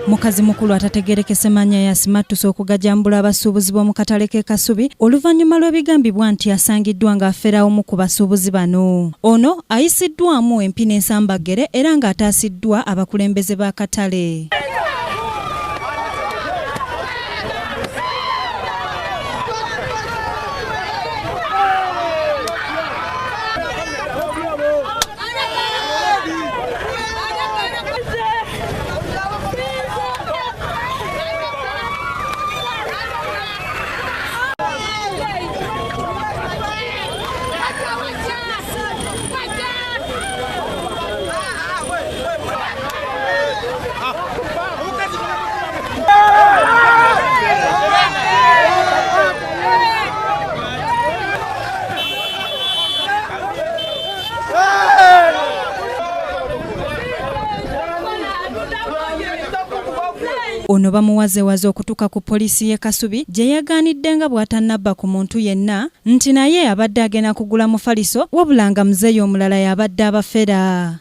Mukazi mukulu atategerekese mannya ya Simattusa okugajambula abasuubuzi b'omu katale k'e Kasubi oluvannyuma lw'ebigambibwa nti asangiddwa ng'afera omu ku basuubuzi bano. Ono ayisiddwamu empini ensambagere era ng'ataasiddwa abakulembeze b'akatale. Ono bamuwazewaze okutuuka ku poliisi y'e Kasubi gye yagaanidde nga bw'atannabba ku muntu yenna nti naye abadde agenda kugula mufaliso wabula nga muzeeyi omulala y'abadde abafera.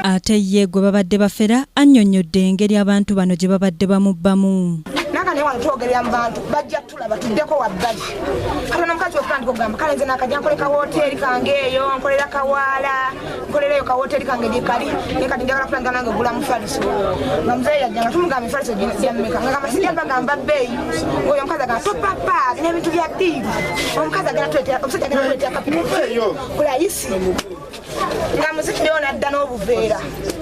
Ate ye gwe babadde bafera annyonnyodde engeri abantu bano gye babadde bamubbamu. Nakane wano twogerera mu bantu bajja tulaba tuddeko wabbali. Kati n'omukazi w'okutandika okugamba kale nze nakajja nkolera ka woteeri kange eyo nkolera kawaala nkolereyo ka woteeri kange gye kali naye kati njagala kulanga nange gula mufaliso. Nga muzeeyi yajja nga tumugamba efaliso gya mmeka nga gamba sijja bagamba bbeeyi oyo omukazi agamba topapa n'ebintu bya ddiiri omukazi agenda tuleetera omusajja agenda tuleetera kapitali kulayisi nga muziki nayo nadda n'obuveera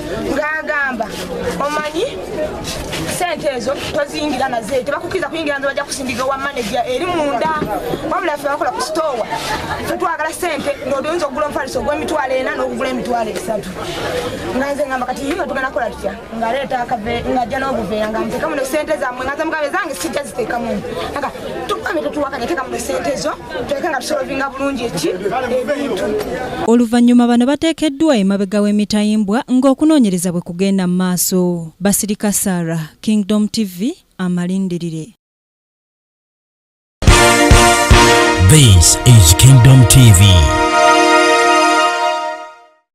ng'agamba omanyi sente ezo tozingira naze tebakukiriza kuyingira nze bajja kusindiga wa manager eri munda wabula ffe bakola ku store twagala sente ng'oyinza okugula omufaliso gw'emitwalo 4 n'okugula emitwalo 3 nga nze ngamba kati nga tugenda kukola tutya ng'aleeta akave ng'ajja n'obuveera nga nteekamu ne sente zammwe nga nze mugabe zange sijja ziteekamu nga tugambe tetuwakanya teekamu ne sente ezo tuleke nga tusolovinga bulungi eki ebintu. Oluvannyuma bano bateekeddwa emabega w'emitayimbwa ng'okunoonyereza bwe kugenda mu maaso. Basirika Sarah, Kingdom TV, amalindirire. This is Kingdom TV.